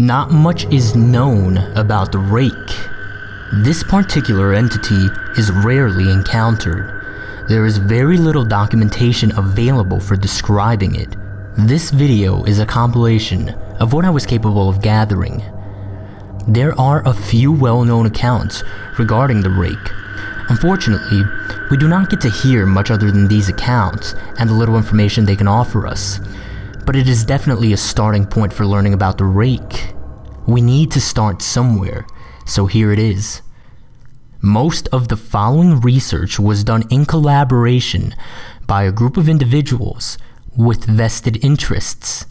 Not much is known about the rake. This particular entity is rarely encountered. There is very little documentation available for describing it. This video is a compilation of what I was capable of gathering. There are a few well-known accounts regarding the rake. Unfortunately, we do not get to hear much other than these accounts and the little information they can offer us. But it is definitely a starting point for learning about the rake. We need to start somewhere, so here it is. Most of the following research was done in collaboration by a group of individuals with vested interests.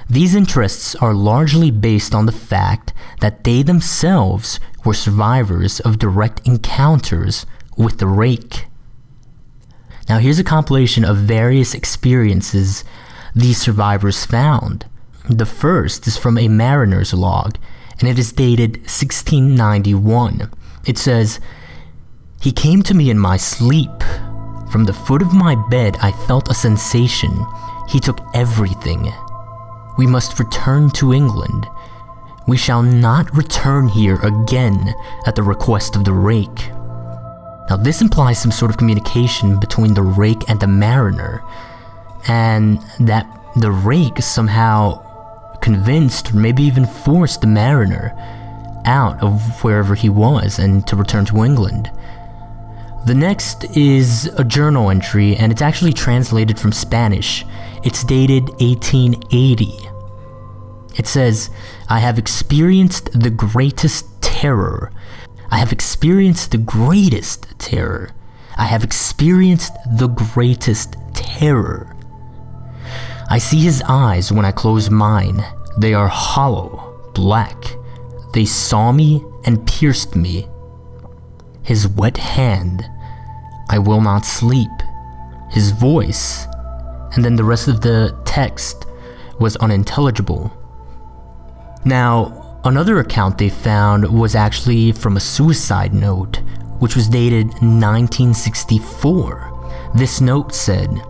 These interests are largely based on the fact that they themselves were survivors of direct encounters with the rake. Now here's a compilation of various experiences these survivors found. The first is from a mariner's log, and it is dated 1691. It says, "He came to me in my sleep. From the foot of my bed I felt a sensation. He took everything. We must return to England. We shall not return here again at the request of the rake." Now this implies some sort of communication between the rake and the mariner, and that the rake somehow convinced or maybe even forced the mariner out of wherever he was and to return to England. The next is a journal entry, and it's actually translated from Spanish. It's dated 1880. It says, "I have experienced the greatest terror. I have experienced the greatest terror. I have experienced the greatest terror. I see his eyes when I close mine. They are hollow, black. They saw me and pierced me. His wet hand. I will not sleep. His voice," and then the rest of the text was unintelligible. Now, another account they found was actually from a suicide note, which was dated 1964. This note said,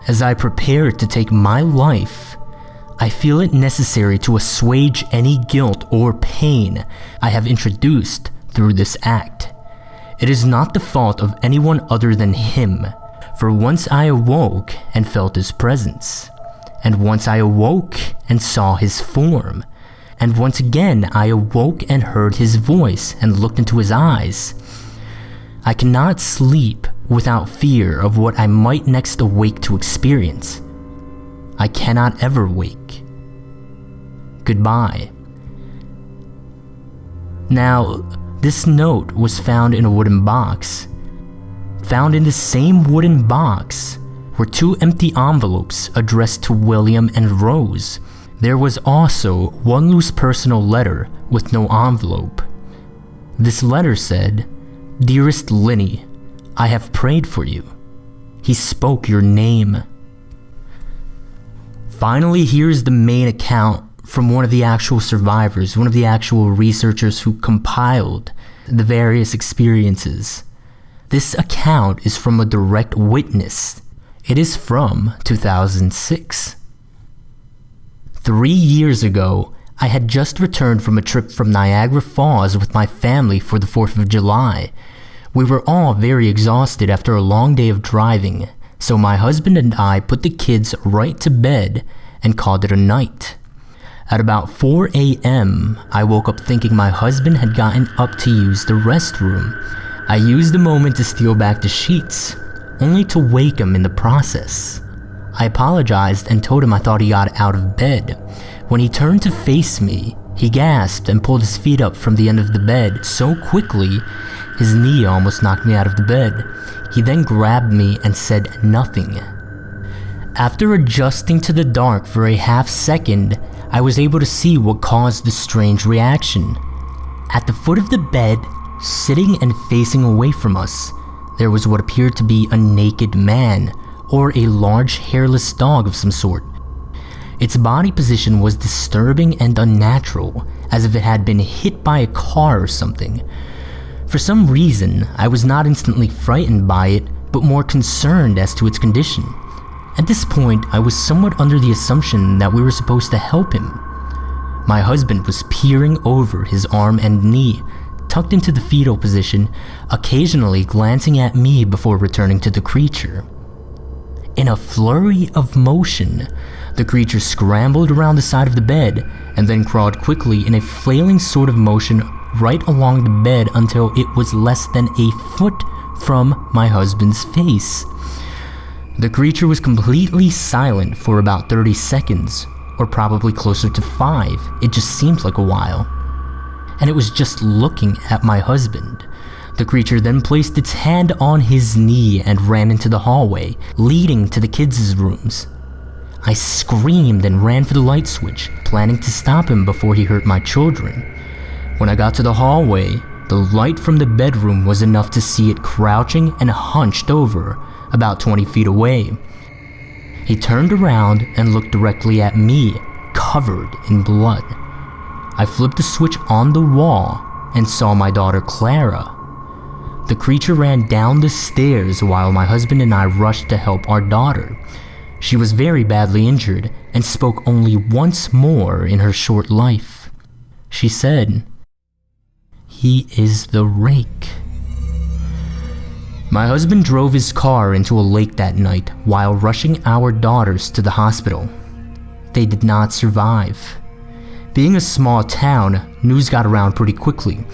"As I prepare to take my life, I feel it necessary to assuage any guilt or pain I have introduced through this act. It is not the fault of anyone other than him, for once I awoke and felt his presence, and once I awoke and saw his form, and once again I awoke and heard his voice and looked into his eyes. I cannot sleep without fear of what I might next awake to experience. I cannot ever wake. Goodbye." Now, this note was found in a wooden box. Found in the same wooden box were 2 empty envelopes addressed to William and Rose. There was also one loose personal letter with no envelope. This letter said, "Dearest Linny, I have prayed for you. He spoke your name." Finally, here's the main account from one of the actual survivors, one of the actual researchers who compiled the various experiences. This account is from a direct witness. It is from 2006. 3 years ago, I had just returned from a trip from Niagara Falls with my family for the 4th of July. We were all very exhausted after a long day of driving, so my husband and I put the kids right to bed and called it a night. At about 4 a.m., I woke up thinking my husband had gotten up to use the restroom. I used the moment to steal back the sheets, only to wake him in the process. I apologized and told him I thought he got out of bed. When he turned to face me, he gasped and pulled his feet up from the end of the bed so quickly, his knee almost knocked me out of the bed. He then grabbed me and said nothing. After adjusting to the dark for a half second, I was able to see what caused the strange reaction. At the foot of the bed, sitting and facing away from us, there was what appeared to be a naked man, or a large hairless dog of some sort. Its body position was disturbing and unnatural, as if it had been hit by a car or something. For some reason, I was not instantly frightened by it, but more concerned as to its condition. At this point, I was somewhat under the assumption that we were supposed to help him. My husband was peering over his arm and knee, tucked into the fetal position, occasionally glancing at me before returning to the creature. In a flurry of motion, the creature scrambled around the side of the bed and then crawled quickly in a flailing sort of motion right along the bed until it was less than a foot from my husband's face. The creature was completely silent for about 30 seconds, or probably closer to 5. It just seemed like a while. And it was just looking at my husband. The creature then placed its hand on his knee and ran into the hallway, leading to the kids' rooms. I screamed and ran for the light switch, planning to stop him before he hurt my children. When I got to the hallway, the light from the bedroom was enough to see it crouching and hunched over, about 20 feet away. He turned around and looked directly at me, covered in blood. I flipped the switch on the wall and saw my daughter Clara. The creature ran down the stairs while my husband and I rushed to help our daughter. She was very badly injured and spoke only once more in her short life. She said, "He is the Rake." My husband drove his car into a lake that night while rushing our daughters to the hospital. They did not survive. Being a small town, news got around pretty quickly.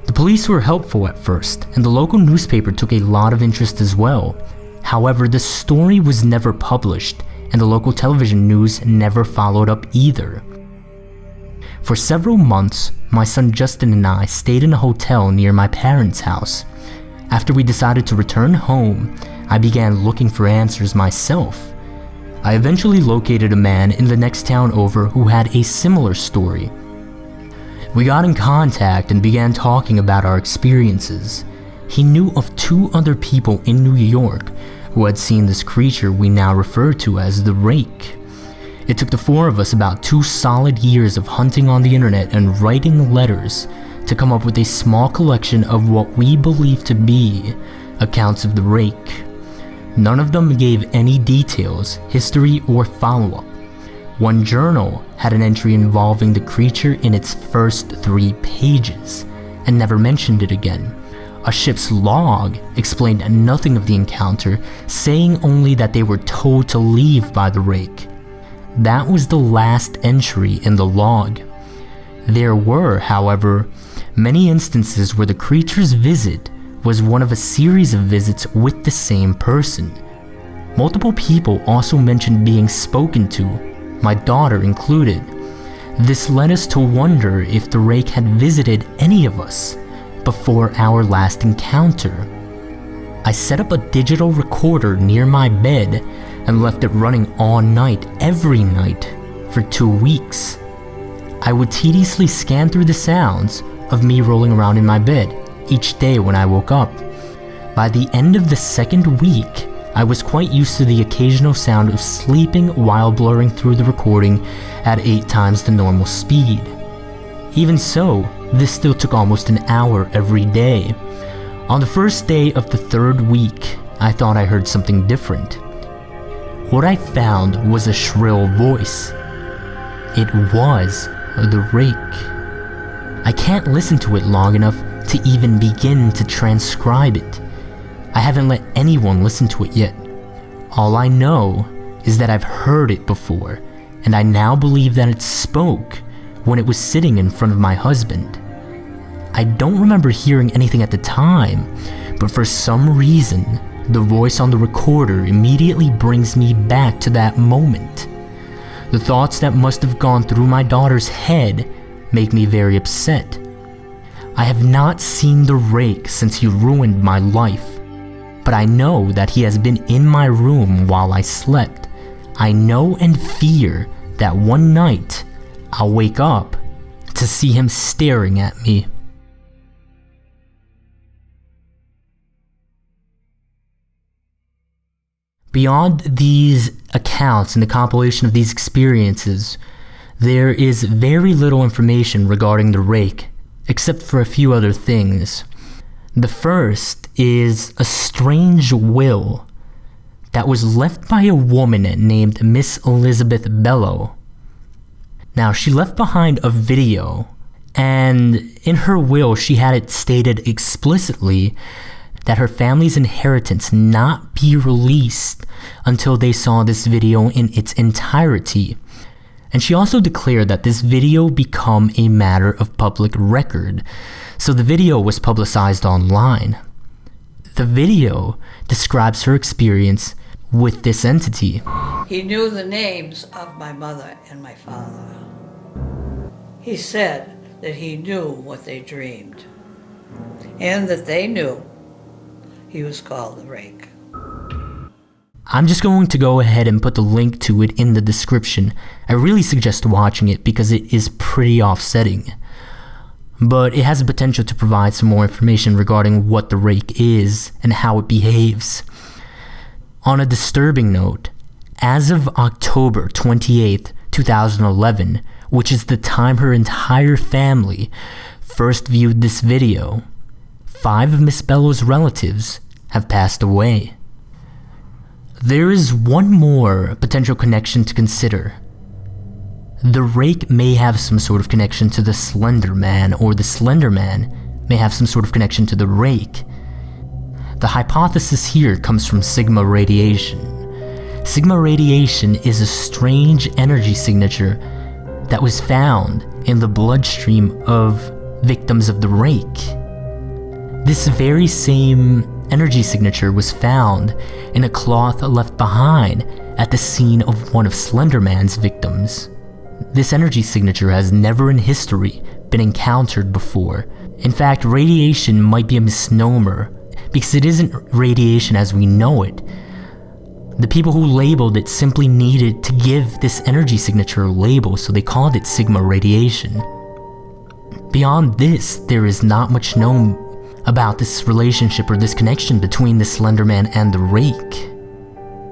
The police were helpful at first, and the local newspaper took a lot of interest as well. However, the story was never published, and the local television news never followed up either. For several months, my son Justin and I stayed in a hotel near my parents' house. After we decided to return home, I began looking for answers myself. I eventually located a man in the next town over who had a similar story. We got in contact and began talking about our experiences. He knew of 2 other people in New York who had seen this creature we now refer to as the Rake. It took the 4 of us about 2 solid years of hunting on the internet and writing letters to come up with a small collection of what we believe to be accounts of the Rake. None of them gave any details, history, or follow-up. One journal had an entry involving the creature in its first 3 pages, and never mentioned it again. A ship's log explained nothing of the encounter, saying only that they were told to leave by the Rake. That was the last entry in the log. There were, however, many instances where the creature's visit was one of a series of visits with the same person. Multiple people also mentioned being spoken to, my daughter included. This led us to wonder if the Rake had visited any of us before our last encounter. I set up a digital recorder near my bed and left it running all night, every night, for 2 weeks. I would tediously scan through the sounds of me rolling around in my bed each day when I woke up. By the end of the 2nd week, I was quite used to the occasional sound of sleeping while blurring through the recording at 8 times the normal speed. Even so, this still took almost an hour every day. On the first day of the 3rd week, I thought I heard something different. What I found was a shrill voice. It was the Rake. I can't listen to it long enough to even begin to transcribe it. I haven't let anyone listen to it yet. All I know is that I've heard it before, and I now believe that it spoke when it was sitting in front of my husband. I don't remember hearing anything at the time, but for some reason, the voice on the recorder immediately brings me back to that moment. The thoughts that must have gone through my daughter's head make me very upset. I have not seen the Rake since he ruined my life, but I know that he has been in my room while I slept. I know and fear that one night I'll wake up to see him staring at me. Beyond these accounts and the compilation of these experiences, there is very little information regarding the Rake, except for a few other things. The first is a strange will that was left by a woman named Miss Elizabeth Bellow. Now, she left behind a video, and in her will, she had it stated explicitly that her family's inheritance not be released until they saw this video in its entirety. And she also declared that this video become a matter of public record, so the video was publicized online. The video describes her experience with this entity. He knew the names of my mother and my father. He said that he knew what they dreamed, and that they knew he was called the Rake. I'm just going to go ahead and put the link to it in the description. I really suggest watching it because it is pretty offsetting. But it has the potential to provide some more information regarding what the Rake is and how it behaves. On a disturbing note, as of October 28th, 2011, which is the time her entire family first viewed this video, 5 of Miss Bellow's relatives have passed away. There is one more potential connection to consider. The Rake may have some sort of connection to the Slender Man, or the Slender Man may have some sort of connection to the Rake. The hypothesis here comes from Sigma radiation. Sigma radiation is a strange energy signature that was found in the bloodstream of victims of the Rake. This very same energy signature was found in a cloth left behind at the scene of one of Slender Man's victims. This energy signature has never in history been encountered before. In fact, radiation might be a misnomer because it isn't radiation as we know it. The people who labeled it simply needed to give this energy signature a label, so they called it Sigma radiation. Beyond this, there is not much known about this relationship or this connection between the Slender Man and the Rake.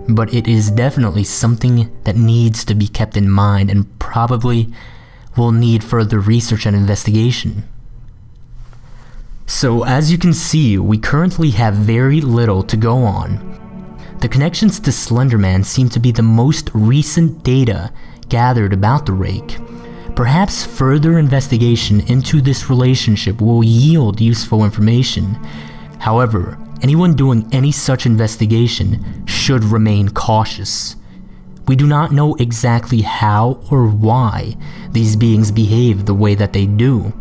But it is definitely something that needs to be kept in mind and probably will need further research and investigation. So as you can see, we currently have very little to go on. The connections to Slender Man seem to be the most recent data gathered about the Rake. Perhaps further investigation into this relationship will yield useful information. However, anyone doing any such investigation should remain cautious. We do not know exactly how or why these beings behave the way that they do,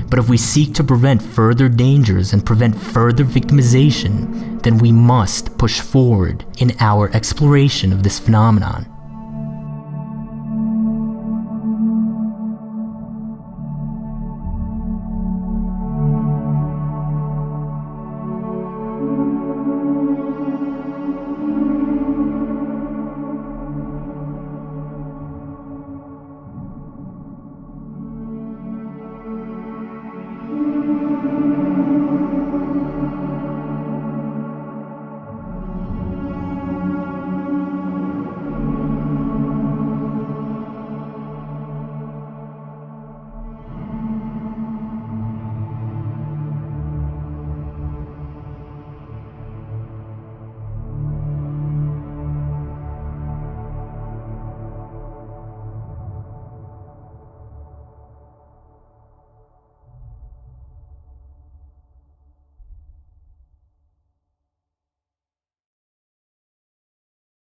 but if we seek to prevent further dangers and prevent further victimization, then we must push forward in our exploration of this phenomenon.